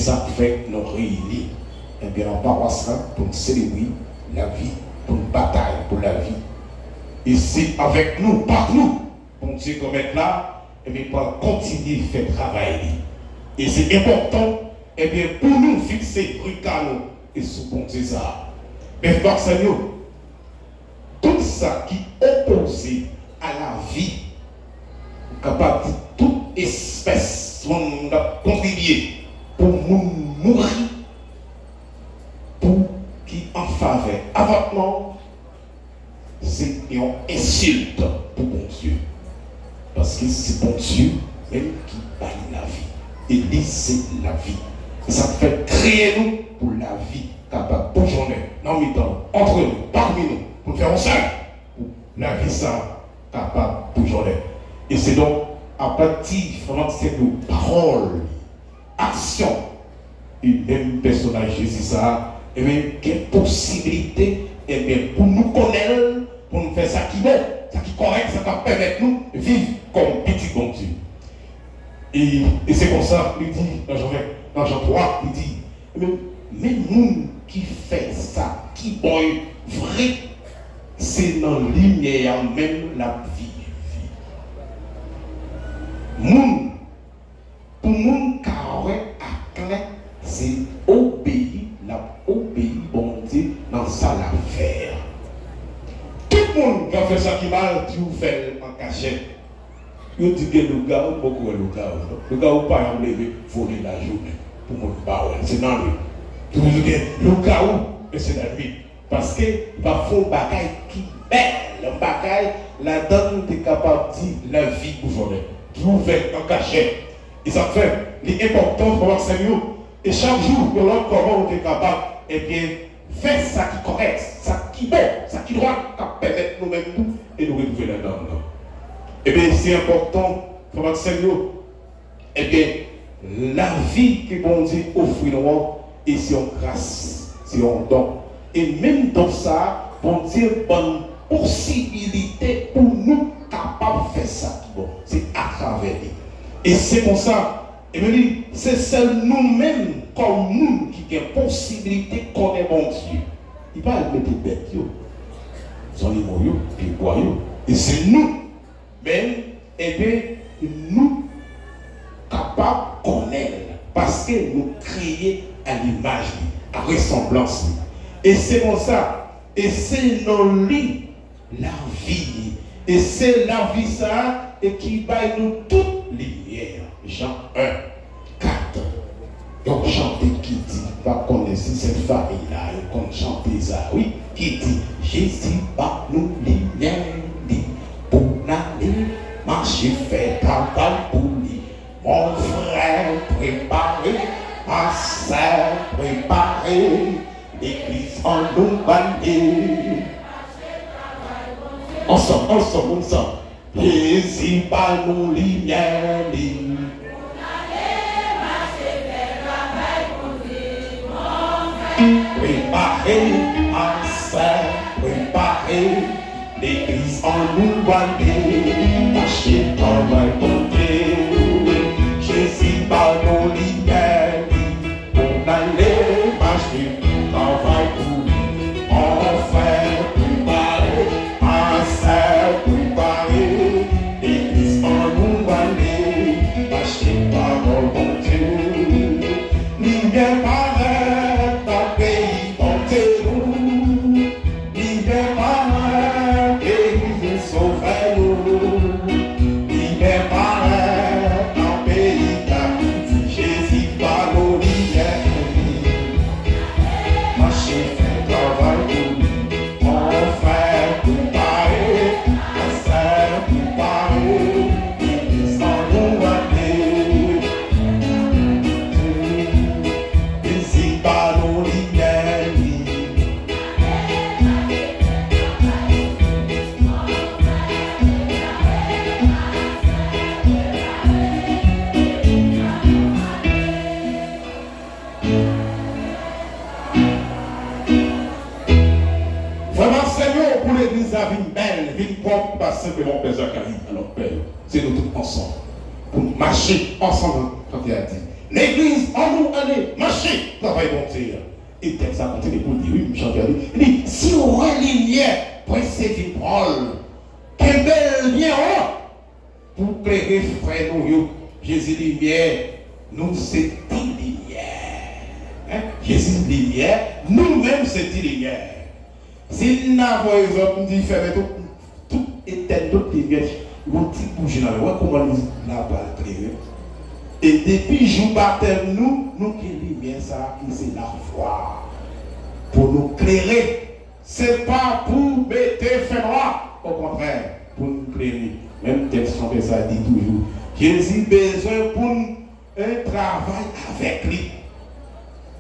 ça fait nous réunir. Et bien, en paroisse, pour nous célébrer la vie, pour une bataille pour la vie. Et c'est avec nous, par nous, pour Dieu qu'on met là, et bien, pour continuer à faire travail. Et c'est important, et bien, pour nous fixer Ricano et sous bon Dieu ça. Mais frère Seigneur, tout ça qui est opposé à la vie, capable de toute espèce, on a contribué pour mourir, pour qui en faveur avortement, c'est une insulte pour bon Dieu. Parce que c'est bon Dieu même qui baille la vie. Et lui, c'est la vie. Et ça fait créer nous pour la vie capable pour journée, dans le temps, entre nous, parmi nous, pour faire ensemble, pour la vie ça capable pour journée. Et c'est donc à partir de nos paroles, actions, et même personnage Jésus ça, et bien quelle possibilité, et bien pour nous connaître, pour nous faire ça qui est bon, ça qui est correct, ça va permettre nous de vivre comme petit bon Dieu. Et c'est comme ça, il dit dans Jean 3, il dit, même nous qui fait ça, qui boit vrai, c'est dans la lumière même la vie. Moun, pour moun carré à clair, c'est obéir, bon Dieu, dans sa l'affaire. Tout le monde qui a fait ça qui mal, tu fait en cachette. Il dit que le gars, beaucoup le gars ou pas enlevé, voler la journée. Pour mon parole, c'est dans lui. Tout le gars ou, c'est la nuit. Parce que, il va faire un bagaille qui belle, un bagaille, la donne est capable de dire la vie pour journée. Trouver en cachette. Et ça fait l'important pour voir Seigneur. Et chaque jour, que l'homme comment on est capable, et bien, faire ça qui est correct, ça qui est bon, ça qui doit permettre nous-mêmes tout et nous retrouver là-dedans. Et bien, c'est important pour voir Seigneur. Et bien, la vie que bon Dieu offre nous, et c'est en grâce, c'est en don. Et même dans ça, bon Dieu bonne possibilité pour nous capables de faire ça. Bon, c'est à travers lui. Et c'est pour ça, et bien, c'est seul nous-mêmes, comme nous, qui avons possibilité de connaître mon Dieu. Il va mettre des bêtes, son animaux, puis bois. Et c'est nous, même, et bien, nous, capables de connaître, parce que nous créons à l'image, à ressemblance. Et c'est pour ça, et c'est dans lui la vie. Et c'est la vie ça, et qui baille nous toute lumière. Jean 1, 4. Donc chanter qui dit, va connaître cette famille-là, et qu'on chante ça, oui, qui dit, Jésus va nous lumière, pour l'aller, marcher, faire travail pour lui. Mon frère préparé, ma sœur préparée, l'église en nous bannier. Ensemble. Jésus va nous lumière, préparé, ma sœur préparée, l'église en nous bannier, marcher travail pour Dieu. Jésus va nous lumière, pour aller marcher travail pour lui. Enfin préparé, ma sœur préparée, l'église en nous bannier, marcher travail pour Dieu. Lumière paraît dans le pays portez-nous, lumière paraît, l'église sauvez-nous, lumière paraît dans le pays captif, Jésus va nous lumière, marcher fait travail pour lui, enfin préparé, ma sœur préparée, l'église en nous bannier. Jésus va nous lumière, vraiment Seigneur pour l'église à vie belle, vie propre, pas simplement Père Zacharie à notre Père. C'est nous tous ensemble. Pour marcher ensemble quand il a dit. L'église en nous allez travail bon Dieu. Et texte ça continue pour dire, oui, chanteur, il dit, si on voit lumière, pour c'est une parole, quelle belle lumière, pour clairer frère nous, Jésus lumière, nous c'est une lumière. Jésus lumière, nous-mêmes c'est une lumière. Si nous avons exemple, nous disons, fermez tout éteindre, toute lumière, vous petit bouger dans le roi, comment nous n'a pas clairé. Et depuis jour baptême, nous qui lumière ça, qui c'est la foi. Pour nous clairer. Ce n'est pas pour mettre fait noir. Au contraire, pour nous clairer. Même texte chanté ça dit toujours. Jésus a besoin pour un travail avec lui.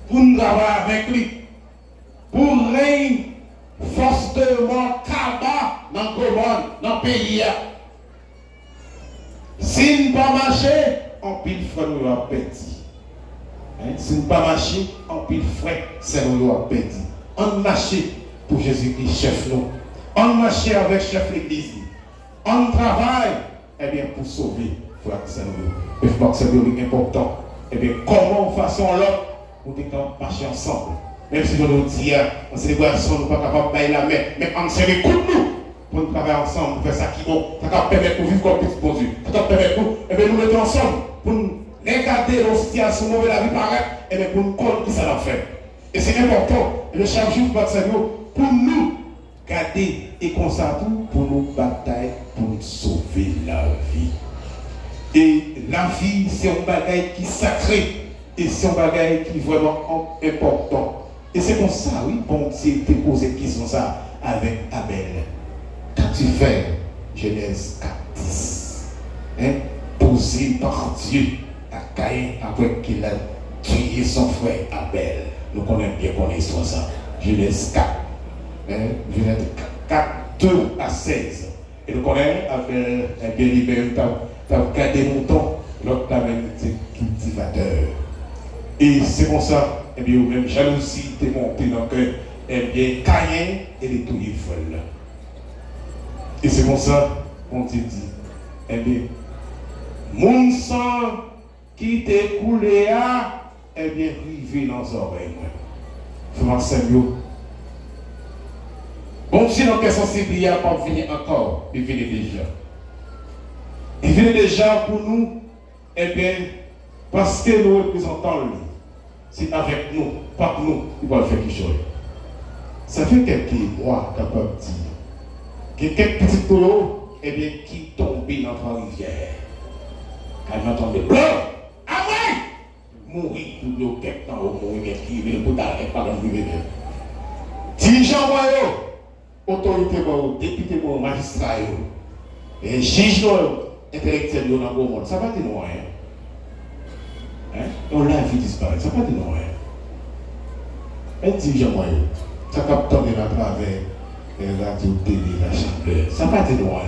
Pour nous travailler avec lui. Pour régner fortement cabas dans le commande, dans le pays. Si nous ne pas marcher, on pile frère nous a petit. Si nous ne pas marcher, on pile frère, c'est nous a petit. On marche pour Jésus-Christ, chef nous. On marche avec chef l'église. On travaille, eh bien, pour sauver frère c'est nous. Et frère c'est nous important. Eh bien, comment façon l'autre pour marcher ensemble. Même si nous disons, on célébration, nous ne sommes pas capables de bailler la main, mais on se écoute nous pour nous travailler ensemble, pour faire ça qui bon, ça va permettre de vivre comme petit bon Dieu. Ça va permettre de nous mettre ensemble pour nous regarder nos situations, nous la vie paraître, et bien pour nous connaître qui ça va faire. Et c'est important, et le chaque jour, pour nous garder et comme ça tout, pour nous batailler, pour nous sauver la vie. Et la vie, c'est un bagage qui est sacré, et c'est un bagage qui est vraiment important. Et c'est pour ça, oui, bon Dieu te pose une question ça avec Abel. Quand tu fais Genèse 4:10, posé par Dieu à Caïn après qu'il a tué son frère Abel. Nous connaissons bien qu'on est sur ça. Genèse 4, Genèse 4, 2-16. Et nous connaissons Abel, bien libéré, tu as gardé longtemps, l'autre t'a même été cultivateur. Et c'est pour ça. Eh bien, même jalousie t'est montée dans le cœur. Eh bien, Caïn et les tout folles. Et c'est pour ça qu'on te dit, eh bien, mon sang qui t'est coulé à, eh bien, rivé dans les oreilles. Frère Samuel. Bon Dieu, dans quelle sensibilité il pas venir encore, il vient déjà. Il vient déjà pour nous, eh bien, parce que nous représentons lui. C'est avec nous, pas nous, il va faire quelque chose. Ça fait quelques mois capable de dire que quelques petits polos, eh bien, qui tombent dans la rivière. Quand ils m'entendent blanc, ah ouais! Mourir pour le quelque temps, mourir, qui veut pour t'arrêter par la rivière. Dirigeant moi, autorité moi, député moi, magistrat, et juge intellectuel dans le monde, ça va dire non, hein? On la vie disparaît, ça ne pas de non. Un dirigeant moyen, ça capte à travers les radios, télé, la chambre, ça ne pas de non.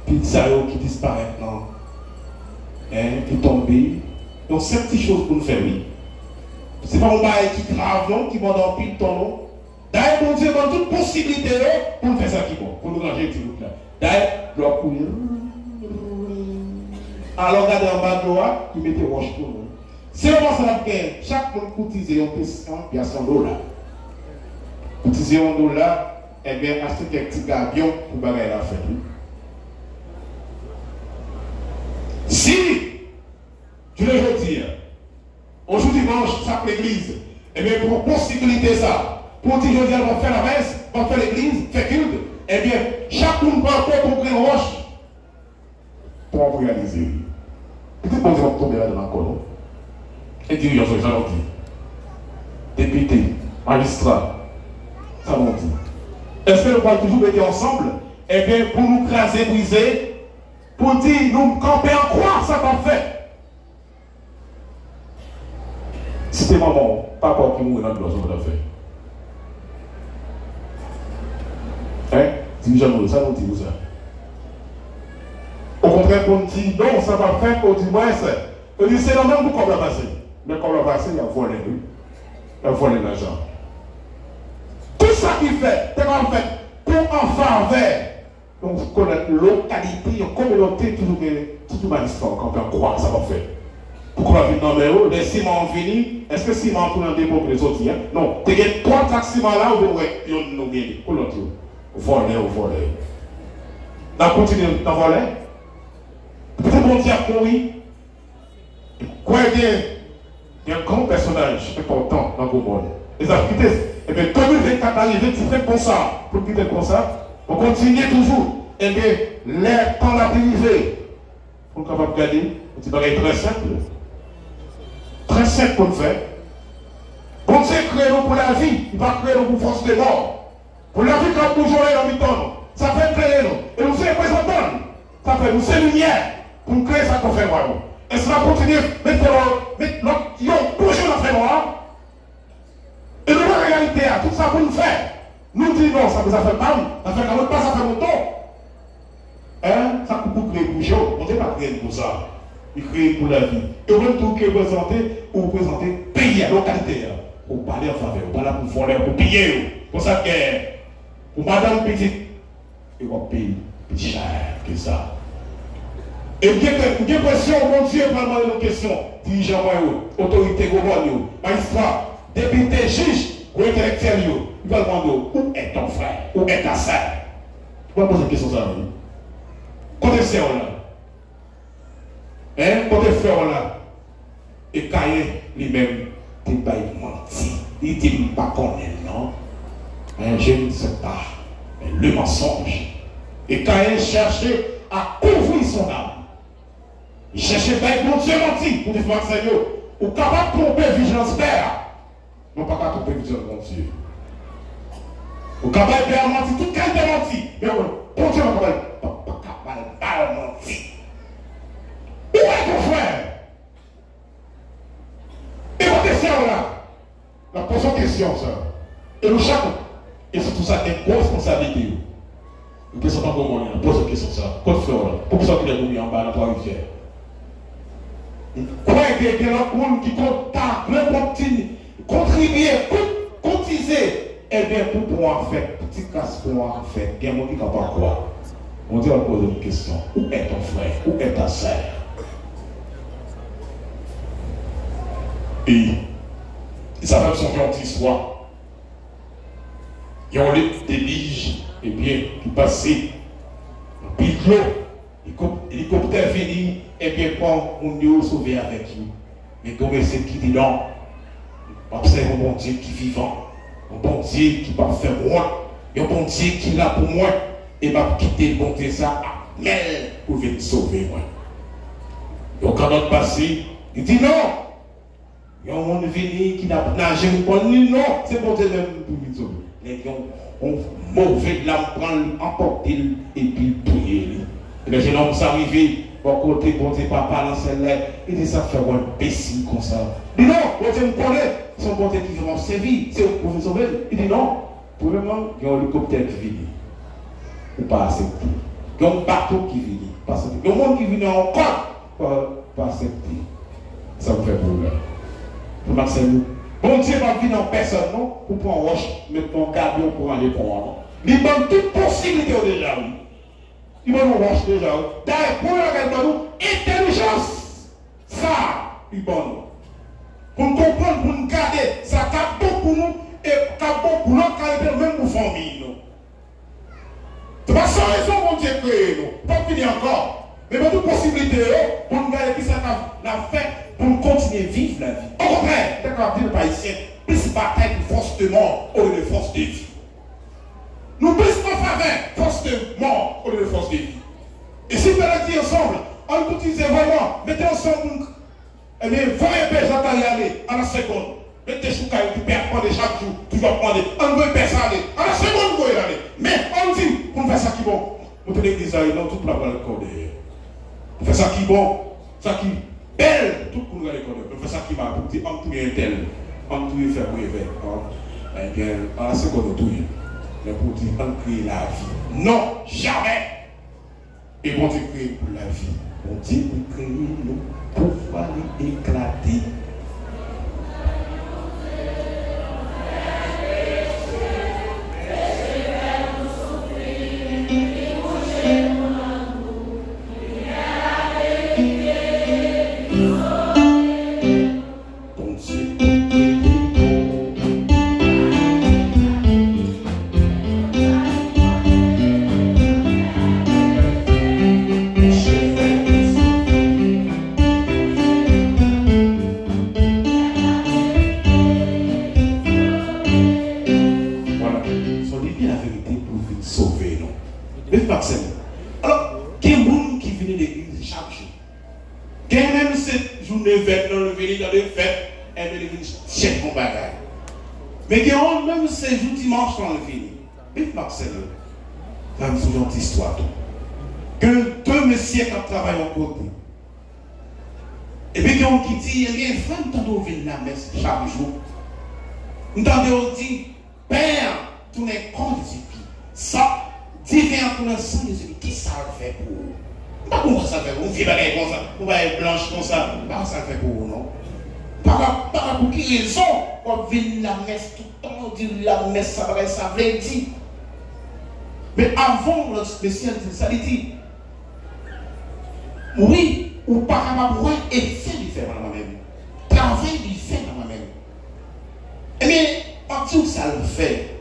Puis ça qui disparaît maintenant, qui tombe. Donc c'est une petite chose pour nous faire, oui. Ce n'est pas un bail qui grave, non, qui va dans le pile ton nom. D'ailleurs, mon Dieu, dans toute possibilité, pour nous faire ça qui est bon, pour nous ranger tout là. D'ailleurs, doit courir. Alors, regardez en bas de l'eau, qui mettait roche pour nous. Si on pense à la guerre, chaque monde coutise $1, puis à $100. Coutise $1, eh bien, acheter quelques petits gabions pour bagailler la fête. Si, je le dis, aujourd'hui dimanche, ça l'église, eh bien, pour possibilité ça, pour dire aujourd'hui, on va faire la messe, on va faire l'église, faire culte, eh bien, chaque monde peut encore comprer une roche pour réaliser. Peut-être qu'on va tomber là dans la colonne. Et dirigeants, ça l'ont dit. Député, magistrat, ça l'ont dit. Est-ce que nous pouvons toujours mettre ensemble? Eh bien, pour nous craser, briser, pour dire, nous camper en croix, ça va faire. C'était maman, papa qui mourit dans le bloc, ça va faire. Hein? Dirigeants, ça l'ont dit, vous ça. Au contraire, on dit non, ça va faire qu'on dit moins ça. On dit c'est normal pour qu'on va passer. Mais qu'on va passer, il y a volé, oui. Il y a volé l'argent. Tout ça qu'il fait, c'est en fait pour en faveur. Donc, connaître localité, une communauté, toujours magistrat, quand on croit, ça va faire. Pourquoi la vie dans les ciments venus, est-ce que ciment pour un dépôt pour les autres? Non. Tu as 3 tracts ciment là, vous voyez, ils ont gagné. Pour l'autre, voler. On continue d'envoler. Peut-être bon Dieu a couru. Quoi il y a un grand personnage important dans le monde. Les activités. Et bien, comme il est arrivé, tu fais comme ça. Pour quitter comme ça, on continue toujours. Et bien, l'air temps l'a arrivé. Pour qu'on va regarder, c'est très simple. Très simple pour le faire. Bon Dieu crée nous pour la vie, il va créer nous pour force de mort. Pour la vie, quand nous jouons dans le temps, ça fait créer nous. Et nous sommes représentants. Ça fait nous sommes lumière pour créer ça qu'on fait moi. Et cela continue, maintenant, ils ont toujours la fait noire. Et nous, la réalité, tout ça pour nous faire. Nous disons non, ça nous a fait mal, ça fait quand même pas, ça fait longtemps. Hein? Ça peut beaucoup créer pour vous. On ne sait pas créer pour ça. Il crée pour la vie. Et même tout qui est présenté, ou présenter pays à localité. Pour parler en faveur, pour parler pour voler, pour payer. Pour ça que, pour madame petite, il va payer petit cher que ça. Et bien que pression, mon Dieu, pas demander nos questions. Dirigeants, autorité, gouvernement, magistrat, député, juge, ou intellectuel, il va demander où est ton frère, où est ta sœur. On va poser une question ça. Côté sœur là. Hein, côté frère là. Et Caïn lui-même, il pas menti. Il dit pas qu'on est non. Hein, je ne sais pas. Mais le mensonge. Et Caïn cherchait à couvrir son âme. Il cherchait pas mon Dieu menti pour dire Seigneur. Ou capable de tromper vigilance père. Non pas qu'à tromper vigilance mon Dieu. Ou capable de mentir, tout qualité menti. Mais bon Dieu pas capable de mentir. Où est ton frère? Et votre question là, la posons question ça. Et nous chaque, et c'est tout ça, une grosse responsabilité. Nous ne pas comment on pose une question ça. Quoi frère là? Pourquoi ça qu'il est mis en bas dans trois rivières? Quoi qu'il y a un monde qui compte, contribuer, cotiser, et bien pour pouvoir faire, petit casse pour pouvoir faire, il y a un monde qui ne peut pas croire. On dit on pose une question. Où est ton frère? Où est ta sœur? Et ça va son genre d'histoire. Il y a des liges, et bien, qui passaient, puis l'eau, l'hélicoptère venu, et bien, quand on est sauvé avec lui. Mais comme c'est qui dit non, observe un bon Dieu qui est vivant, un bon Dieu qui va faire moi, et un bon Dieu qui est là pour moi, et va quitter le bon Dieu ça, mais pour venir sauver moi. Donc, quand on passe, il dit non. Il y a un monde venu qui n'a pas nagé, non, c'est bon Dieu même pour venir sauver. Les gens ont mauvais de l'âme, prendre, emporter et puis prier. Et les jeunes hommes sont arrivés, bon côté, bon Dieu, papa, dans celle-là, il dit ça fait un imbécile comme ça. Il dit non, bon Dieu me connaît, son bon Dieu qui vont servir, c'est pour vous sauver. Il dit non, premièrement, il y a un hélicoptère qui vient, ou pas accepter. Il y a un bateau qui vient, pas accepter. Il y a un monde qui vient encore, pas accepter. Ça me fait problème. Pour Marcel, bon Dieu va venir en personne, non, pour prendre roche, mettre ton camion pour aller prendre. Il donne toute possibilité déjà, oui. Il va nous roche déjà. D'ailleurs, pour nous, intelligence, ça, il va nous. Pour nous comprendre, pour nous garder, ça cap bon pour nous et cap bon pour notre caractère, même pour famille. C'est pas sans raison, mon Dieu, créé nous. Pas finir encore. Mais pour toute possibilité, pour nous garder qui ça n'a fait. Pour nous continuer à vivre la vie. Au contraire, d'accord, le païsien, plus bataille pour force de mort au lieu de force de vie. Nous plus en faveur, force de mort au lieu de force de vie. Et si vous allez dire ensemble, on utilise vraiment, mettez ensemble, eh bien, voyez père, j'entends y aller, à la seconde. Mettez sous caillou, tu peux prendre chaque jour, tu vas prendre, on veut personne aller, à la seconde, vous voyez aller. Mais on dit, on fait ça qui est bon. On te l'église là, non, tout la balle de corps derrière. On fait ça qui est bon, ça qui belle, tout le monde a les connaître. On fait ça qui m'a pour dire, on tout est tel, on tout est fait pour éveiller. Eh bien, à la seconde, tout est. Mais pour dire, on crée la vie. Non, jamais. Et bon Dieu crée pour la vie. Bon Dieu crée nous pour pouvoir les éclater. fête, dans le venir dans les fêtes, et bien, il vient chef mon bagage. Mais quand même ces jours dimanche, on le finit. Et Marcel, ça me souvient une histoire. Que deux messieurs qui travaillent en côté. Et puis, quand on dit, eh bien, frère, nous t'entendons venir la messe chaque jour. Nous t'entendons dire, Père, tout n'est con Jésus. Ça, divin pour le sang de Jésus. Qui ça le fait pour vous? Pas comment ça fait pour vous? Vous êtes comme ça, vous êtes blanche comme ça. Pas ça le fait pour vous, non? Par pour quelle raison on vient la messe tout le temps, on dit la messe, ça veut dire. Mais avant le spécial, ça dit, oui, ou pas capable de effet du faire dans moi-même. Travail du fait dans moi-même. Eh bien, en tout ça le fait.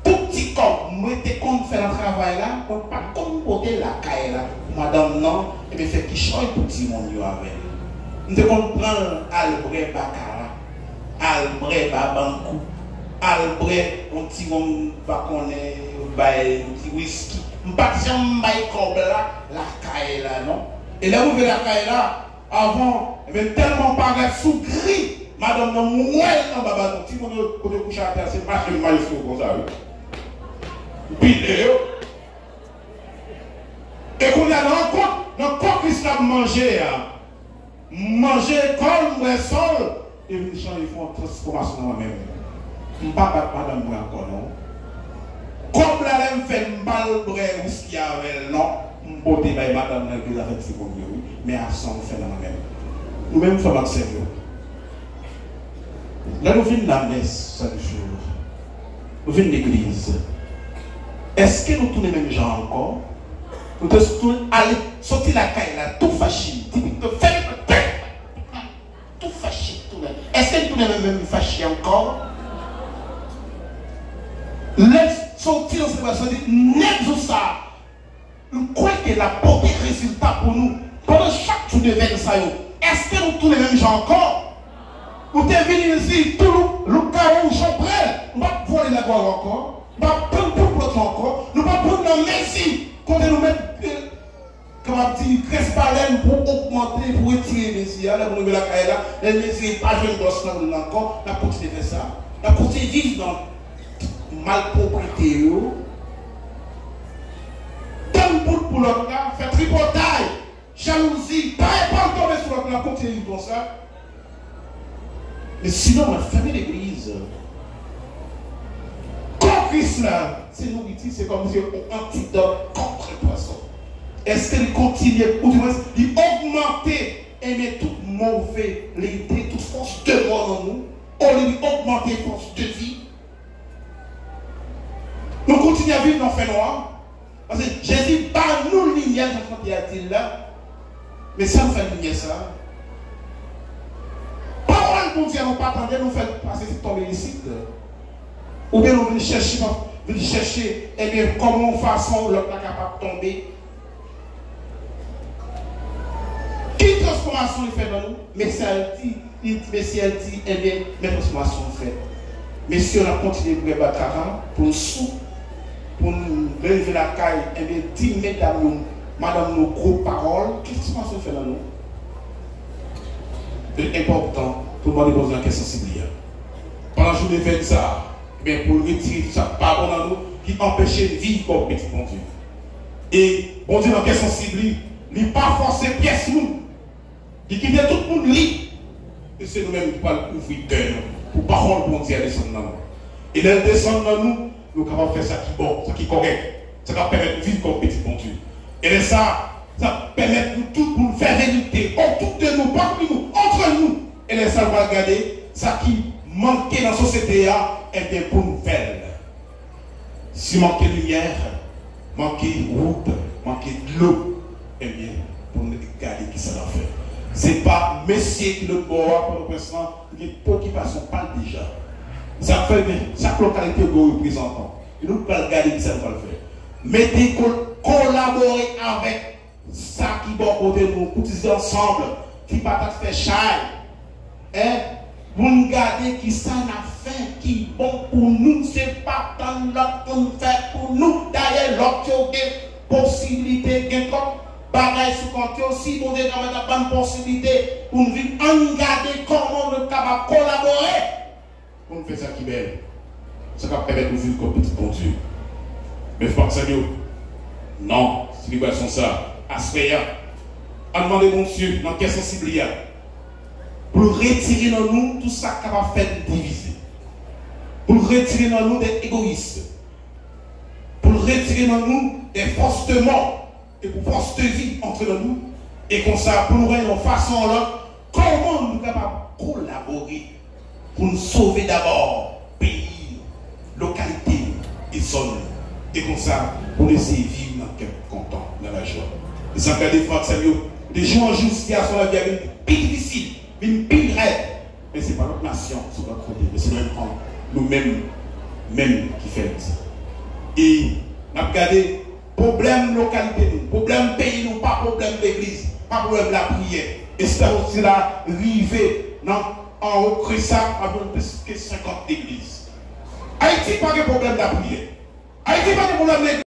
Tout petit corps, moi, t'es compte faire le travail là, on ne peut pas comporter la caille là. Madame, non, et bien, fait qu'il change pour petit monde avec. Nous devons prendre Albré Bakara, Albré Babankou, Albré, un petit monde baconné, un petit whisky. Je ne sais pas si on la caille là, non? Et là, vous voyez la caille là, avant, il y avait tellement pas sous gris. Madame, non, moi, non, baba, si vous pouvez coucher à terre, c'est pas que le maïsou comme ça. Puis, et qu'on a dans le corps l'islam manger, manger comme le sol, et les gens ils font une transformation dans moi-même. Je ne peux pas madame moi encore, non? Comme la lème fait une balle brève, ce qu'il y avait, non? Je ne peux pas madame dans le avec ses premiers, oui, mais à 100 fait dans moi-même. Nous-mêmes, nous sommes acceptés. Là, nous venons de la messe chaque jour. Nous venons de l'église. Est-ce que nous tournons les mêmes gens encore? Nous devons aller sortir la caille là, tout fâché. Tout fâché. Est-ce que nous tournons les mêmes fâchés encore? Laisse sortir dans cette situation, n'est-ce ça? Nous croyons que la portée résultat pour nous. Pendant chaque jour de veille, est-ce que nous tournons les mêmes gens encore? Vous êtes venus ici, tout le chaos, chambrel. Nous ne pouvons pas voler la gloire encore. Nous ne pouvons pas prendre pour l'autre encore. Nous ne pouvons pas prendre la merci. Quand nous mettons, comme on dit, crespalène pour augmenter, pour retirer les messieurs. Là, vous la caille là, les messieurs, pas jeune gosse là, encore. Nous continuons de faire ça. Nous continuons de vivre dans malpropriété. Donne pour l'autre là, faire tripotaille, jalousie, pas tomber sur l'autre là, continuez de vivre comme ça. Mais sinon, on va fermer l'église. Comme Christ là, c'est nourriture, c'est comme si on antidote contre le poisson. Est-ce qu'il continue, ou du moins, d'augmenter, aimer toute mauvaise, l'idée, toute force de mort en nous, au lieu d'augmenter force de vie? Nous continuons à vivre dans le fait noir. Parce que Jésus, par nous, lumière, quand il y a-t-il là, mais ça nous fait lumière ça. Parole pour Dieu, nous pas attendre, nous faire passer ce tomber ici. Ou bien nous venons chercher, eh bien, comment façon l'autre est capable de tomber. Quelle transformation il fait dans nous? Mais si elle dit, eh bien, mes transformations fait. Mais si on a continué pour battre pour nous sous, pour nous lever la caille, eh bien, 10 mètres à nous, madame, nos gros paroles, quelle transformation fait dans nous? C'est important pour demander poser une question sensible. Pendant que je vais faire ça, pour retirer tout ça, pardon à nous, qui empêchait de vivre comme petit bon Dieu. Et bon Dieu, dans la question sensible, il n'est pas forcé pièce nous. Il quitte tout le monde libre. Et c'est nous-mêmes qui parlons ouvrir le cœur pour parole bon Dieu descendre dans nous. Et elle descend dans nous, nous sommes capables de faire ça qui est bon, ça qui est correct. Ça va permettre de vivre comme petit bon Dieu. Et ça permet nous tous pour nous faire vérité autour de nous, parmi nous, entre nous. Et ça va regarder ça qui manquait dans la société, et bien pour nous faire. Si manquait de lumière, manquait de route, manquait de l'eau, et bien pour nous regarder qui ça va faire. Ce n'est pas Messie qui le boit pour le présent, il y a une préoccupation, pas déjà. Ça fait chaque localité que nous représentons. Et nous ne regarder qui ça va le faire. Mettez collaborer avec ça qui va côté nous, cotiser ensemble, qui va faire chaille. Hein? Pour nous garder qui ça n'a fait, qui est bon pour nous, c'est pas dans l'autre qu'on fait pour nous. D'ailleurs, l'autre a des possibilités, bagaille sous compte aussi, bon Dieu, quand même, bonne possibilité pour nous vivre, regarder comment nous sommes capables de collaborer pour nous faire ça qui est belle. Ça va permettre de vivre comme petit bon Dieu. Mais frère Samuel, non, c'est les sont ça. Aspect, à demander mon Dieu, dans quelle sensibilité, pour retirer dans nous tout ça qui va faire diviser. Pour retirer dans nous des égoïstes. Pour retirer dans nous des forces de mort et pour forces de vie entre nous. Et comme ça, pour nous voir en façon là, comment nous sommes capables de collaborer pour nous sauver d'abord pays, localité et zone. Et comme ça, pour nous essayer de vivre dans quel content, dans la joie. Et ça fait des fois, Samuel, des jours en jour, situation la vie est plus difficile, une pire raide. Mais ce n'est pas notre nation, c'est notre côté, mais c'est nous-mêmes qui faisons ça. Et nous avons regardé problème localité, problème pays, non pas problème d'église, pas problème de la prière. Et c'est aussi là, arrivé en haut ça, avec plus que 50 églises. Haïti, pas de problème de la prière. Haïti, pas de problème d'église.